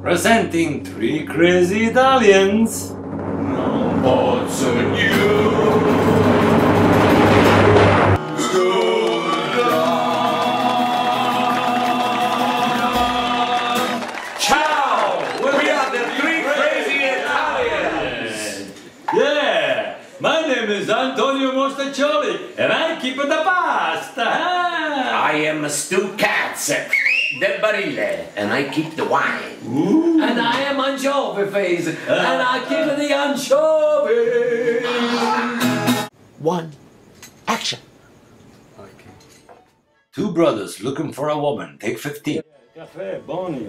Presenting three crazy Italians. No bots on you. Ciao! We are the three crazy Italians. Yeah, my name is Antonio Mostaccioli, and I keep the pasta. I am Stu Katz del Barile, and I keep the wine. Ooh. And I am Anchovy Face, and I keep the anchovies. One, action. Okay. Two brothers looking for a woman. Take 15. Caffè, buoni.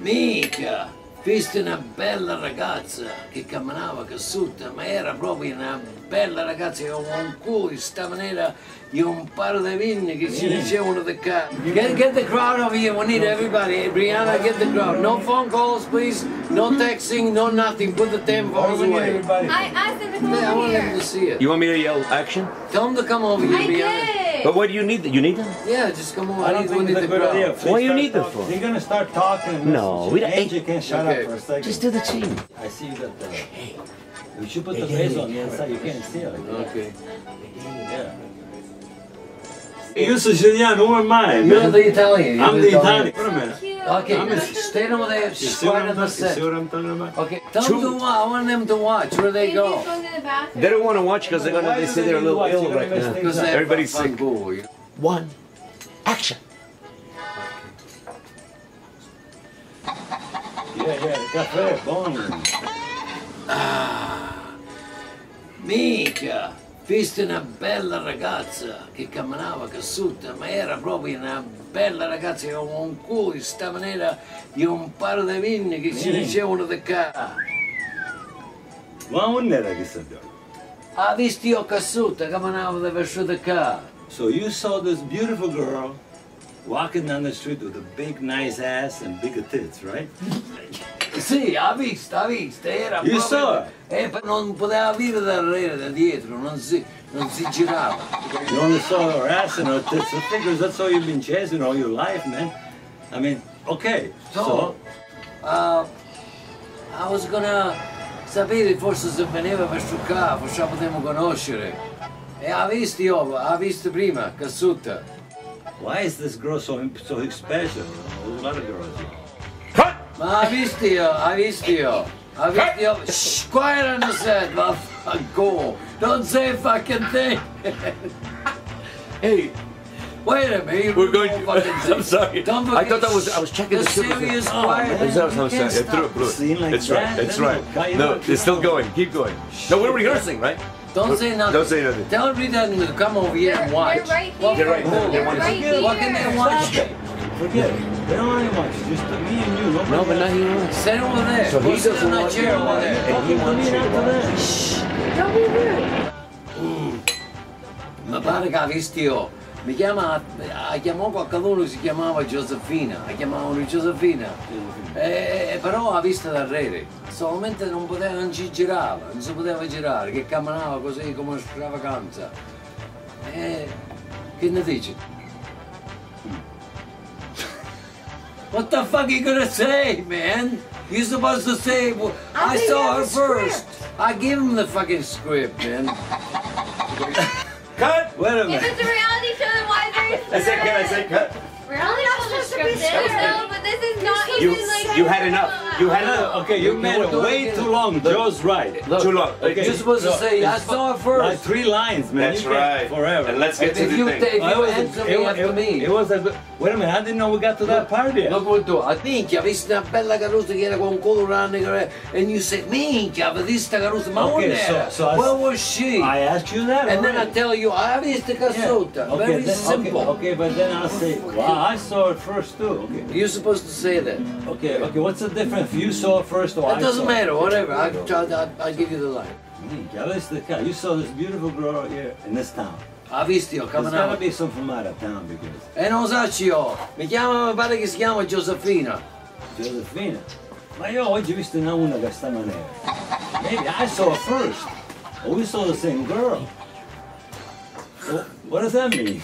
Mica, visto una bella ragazza che camminava cassuta, ma era proprio una bella ragazza che aveva un culo di sta maniera di un paro di vigne che si dicevano di qua. Get the crowd over here, we need everybody. Brianna, get the crowd. No phone calls, please. No texting, no nothing. Put the damn phones away. I asked them to come I over want them here. to see it. You want me to yell action? Tell them to come over here, I Brianna. did. But what do you need? You need them? Yeah, just come over. I don't we think need it's a the good idea. crowd. Please What do you start need them talking. for? You're gonna start talking and No, we don't- Angie can't shut Okay. up for a second. Just do the scene. I see you got the... You should put the face on the inside. You can't see it. Okay. Yeah. Io sono Siciliano, who am I? You're man? the Italian. I'm the Italian. Wait a minute. Cute. Okay, stay over there, You see what squat I'm in the talking- you see set. what I'm talking about? Okay, tell them to watch. I want them to watch. Where they Maybe go? he's going to the bathroom. They don't want to watch because Why they do say they they're a need little watch? ill You're gonna right mess now. things Because up. they're Everybody's fucking sick. cool. One, action. Yeah, caffè, buoni. Mica, visto una bella ragazza che camminava cassuta, ma era proprio una bella ragazza che aveva un culo di sta maniera di un paro di vigne che si dicevano di qua. Ma non era che sappiamo. Ha visto io cassuta, camminavo verso di qua. So you saw this beautiful girl walking down the street with a big nice ass and big tits, right? Sì, ha visto, era You proprio... saw non poteva vedere da dietro, non si girava. You only saw her ass and her tits and fingers. That's all you've been chasing all your life, man. I mean, okay. So, I was gonna sapere forse se veniva verso qua, forse la potremmo conoscere. E ha visto prima, cassuta. Why is this girl so special? There's a lot of girls here. Cut! Ma ha visto io. Shh, quiet on the set, go. Don't say a fucking thing. Hey, Wait a minute. we're going don't fucking to... say- I'm sorry. Don't I forget, thought I was checking the the sugar. serious Oh, quiet. man. That's what I'm You can't saying. stop It threw the scene like It's right. that. It's Then right. you No, cut it it's still off. going. Keep going. No, we're rehearsing, right? Don't say nothing. Don't say nothing. Tell Rita to come over here and watch. They're right What- here. They're right there. They're They want to right see here. What can they watch? Forget it. They don't want to watch. Just me and you. Nobody No, but else. not here. Sit over there. So he Go sit doesn't in that want chair you to over watch, there. and he wants you to watch. Shh. Don't be rude. Ma pare che ha visto io. Chiamò qualcuno che si chiamava Josefina. La chiamavano Josefina. Però ha visto da rete. Solamente non ci girava, non si poteva girare, che camminava così come una stravaganza. Che ne dici? What the fuck are you gonna say, man? You're supposed to say, well, I think saw you her have the first. script. I give him the fucking script, man. Cut! Wait a If minute. it's a reality show, then why is there I said, can I say cut? Reality shows are scripted. No, but this is not You, even like... you had enough. You had enough. Okay, you made it way too long. Joe's right. Look, Too long. Okay. You're supposed to say, I saw her first. Like 3 lines, man. That's You can't- right. Forever. And let's get to If the you thing. take, if Oh, you answer me after me. It was a good... Wait a minute, I didn't know we got to that part yet. Look what do. I think ha visto una bella carusa che era con un colore and you said, minchia, ha visto sta carusa, ma Okay, non era. so I- Where was she? I asked you that And then I already. tell you, I visto cassuta. Okay, Very then- simple. Okay, but then I'll say, well, I saw it first too. Okay. You're supposed to say that. Okay, what's the difference if you saw it first or I It doesn't saw it? matter, whatever. I'll give you the line. You saw this beautiful girl here in this town. Ha visto io, There's coming gotta out. be some from out of town because E non sacci io. Mi pare che si chiama Josefina. Josefina. Ma io oggi ho visto una che sta maniera. Maybe I saw it first. Or we saw the same girl. So, what does that mean?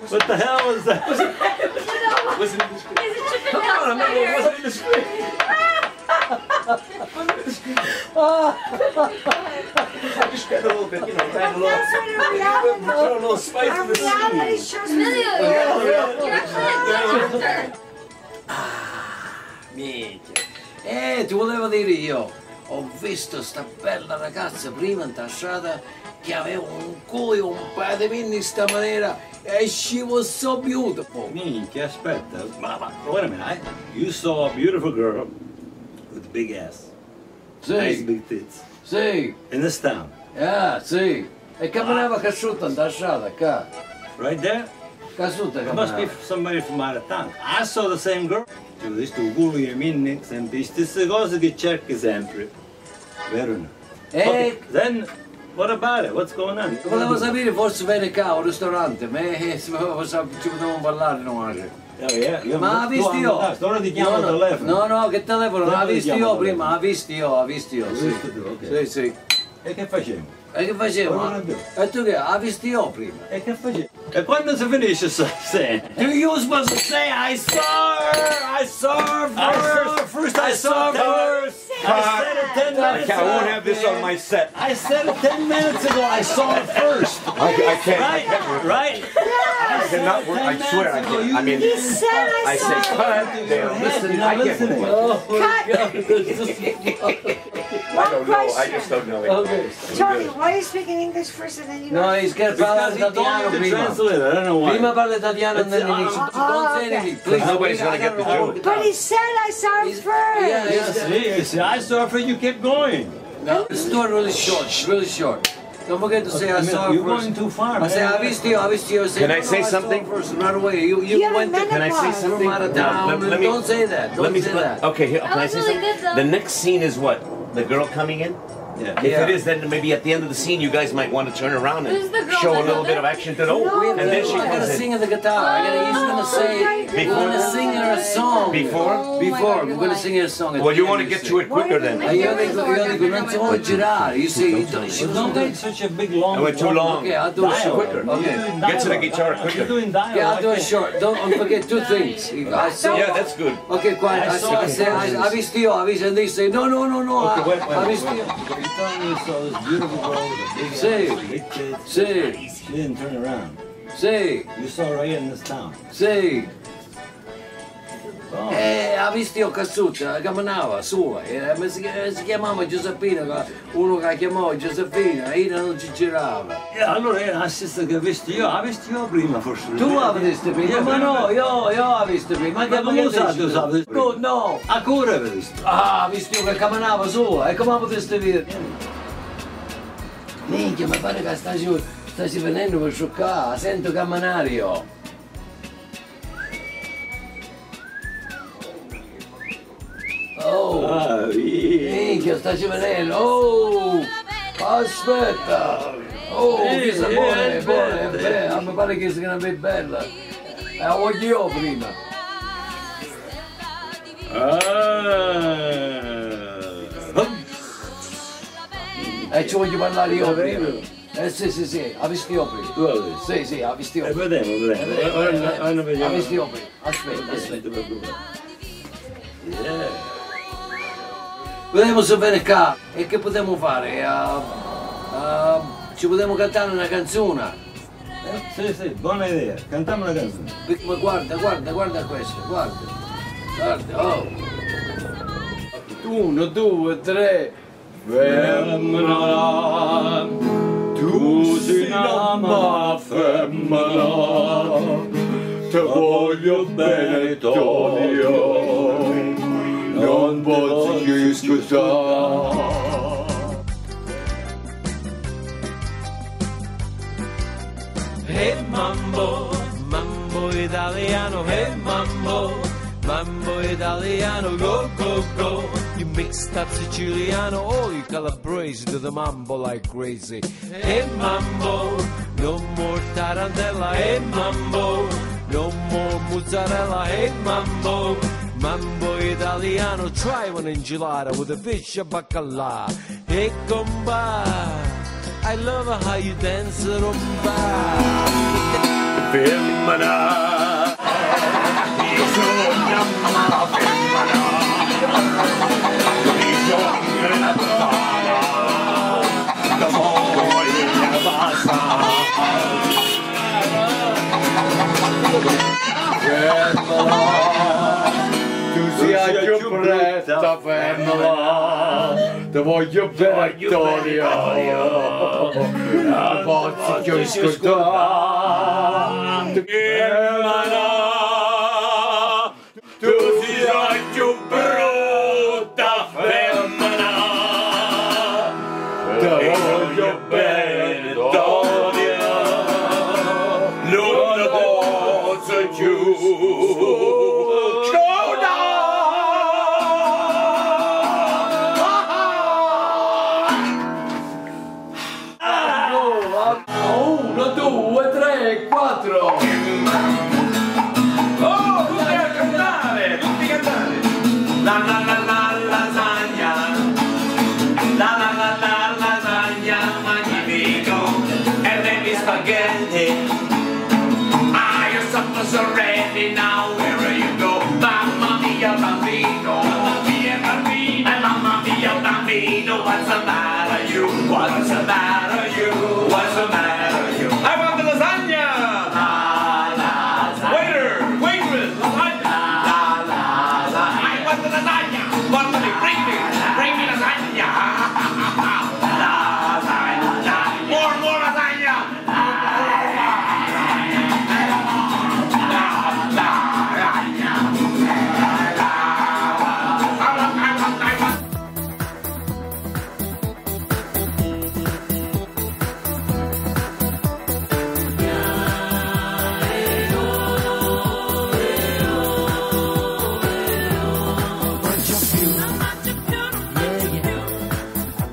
What the hell was that? Wasn't in the script. Come on, man, it wasn't in the script. I just got a little bit, you know, add a little spice to the Reality scene. shows you're actually an actor. Minchia. Ti volevo dire io, ho visto sta bella ragazza prima in strada che aveva un culo, un paio di pinni in sta maniera e she was so beautiful. Minchia, aspetta. Wait a minute. You saw a beautiful girl with a big ass. Nice Sì, big tits. sì, In this town. sì. E camminava casciutta in strada, qua. Right there? Casciutta It must be camminava. somebody from out of town. I saw the same girl. Cioè, questo culo e minni, sempre le stesse cose che cerchi sempre. Vero o no? Okay, then, what about it? What's going on? Volevo sapere forse viene qua al ristorante, ma ci potevamo parlare noi. Oh, yeah. Ma ha visto io? Ora ti chiamo al telefono. No, che telefono? Dopo Ha ti visto chiamo io al prima, telefono. ha visto io, sì. visto tu, ok. Sì. E che facevo? E che facevo? Ora tu. E tu che? Ha visto io prima. E che facevo? E quando si finisce sta scena? Do you supposed to say I saw her first? I saw her first. I said it 10 minutes I won't have ago. this on my set. I said it 10 minutes ago. I saw it first. I can't. Right? I cannot work. I swear I can't. I mean, He said I say cut. They're listening. I get it. Oh my God. I don't know. I just don't know it. Okay. Tony, why are you speaking English first and then you No, he's got Because parlare he told italiano me to prima. translate it. I don't know why. Prima parla italiano and then in English. Oh, Don't say okay. anything, please. Nobody's gonna get the joke. But he said I saw him first. Yeah, You see, I saw it for you kept going. No, the story really short. Don't forget to say I saw her You're first. going too far, I say, man. I visto io. Say, Can I no, say saw something? her first, right away. You You went to, haven't Can I say done something? from out of town. Let me- Don't say that. Don't say that. Okay, here, can I was say really something? good, though. The next scene is what? The girl coming in? Yeah. If Yeah. it is, then maybe at the end of the scene, you guys might want to turn around Who's the and girl show a that little does bit it? of action to the No. and then she I gotta comes sing in. the guitar. He's gonna say, we're gonna sing her a song. Before? Before, we're gonna sing her a song. at Well, the you end, want to get to it quicker then. Io dico, non ti vuoi girare. You see, she was Don't take such a big long. I went too long. Okay, I'll do it short. Quicker. Okay. Get to the guitar quicker. You're doing dialogue. Okay, I'll do it short. Don't forget two things. I say, Yeah, that's good. okay, quiet. I saw it I visto io, and they say, no. Okay, wait. I visto io. You're telling me you saw this beautiful girl with a big Sì. ass, big tits. Sì, She didn't turn around. sì, You saw her right in this town. sì. Oh. Ha visto io Cassuccia, camminava sua, si chiamava Giuseppina, uno che la chiamava Giuseppina, io non ci girava. Allora era la stessa che ho visto io prima forse. Tu la visto prima? Ma no, io la visto prima. Ma come usato? No, Ancora avevo visto. ah, visto io che camminava sua, e come potresti vedere? Minchia, mi pare che stai venendo per scioccare, sento camminare io. Oh, minchia, stai venendo, oh, aspetta, oh, che sei buona, mi pare che sia una bella, la voglio io prima. E ci voglio parlare io prima. Sì, ha visto io prima. Tu avevi visto? Sì, ha visto io prima. Vedremo. Ora ne Ha vediamo. visto io prima. Aspetta. Vediamo se viene qua. E che potremmo fare? Ci potremmo cantare una canzone. Sì, buona idea. Cantiamo una canzone. Ma guarda questo, guarda, oh. 1, 2, 3. Femmina, tu sei una femmina, ti voglio bene Tonio, non posso più scusare. Hey mambo, mambo italiano, hey mambo italiano, go, go, go. You mixed up Siciliano, oh you Calabrese, do the mambo like crazy. Hey mambo, no more tarantella, hey mambo, no more mozzarella, hey mambo italiano, try one enchilada with a fish of bacala. Hey comba, I love how you dance rumba. Femmina, bisogna amare femmina, bisogna amare, la voglia basta. Femmina, tu sia più brutta femmina, ti voglio bene Antonio, Pazzi che ho ascoltato. Femmina, tu sei più brutta femmina, ti voglio bene Antonio, non ne posso più. Already now, wherever you go, mamma mia bambino, mamma mia bambino, mamma mia bambino, what's the matter you? What's the matter you? What's the matter you? I want the lasagna! Waiter, waitress, lasagna! I want the lasagna! Bring me lasagna! More lasagna!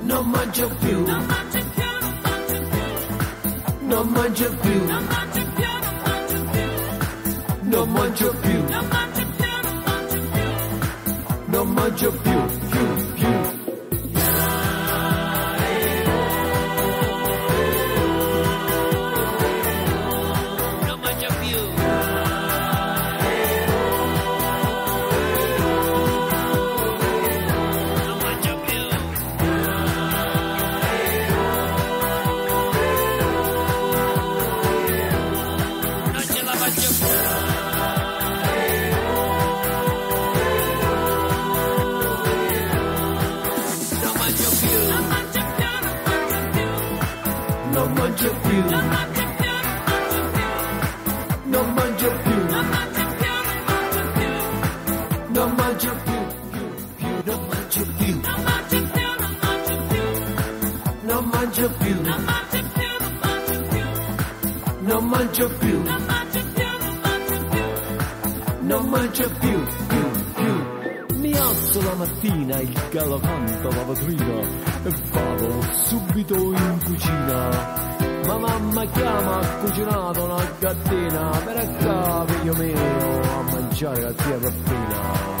Non mangio più, non mangio più, non mangio più, più. Non mangio più. Non mangio più, non mangio più, non mangio più, non mangio più, non mangio più, non mangio più, non mangio più. Mi alzo la mattina, il gallo canta la vetrina e vado subito in cucina. Ma mamma chiama, ha cucinato una gattina per qua, figlio mio, a mangiare la tia pappina.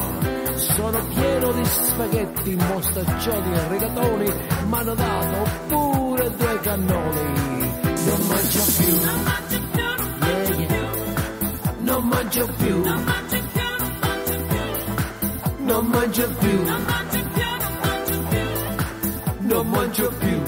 Sono pieno di spaghetti, mostaccioli e rigatoni, m'hanno dato pure 2 cannoli. Non mangio più, non mangio più, non mangio più, non mangio più.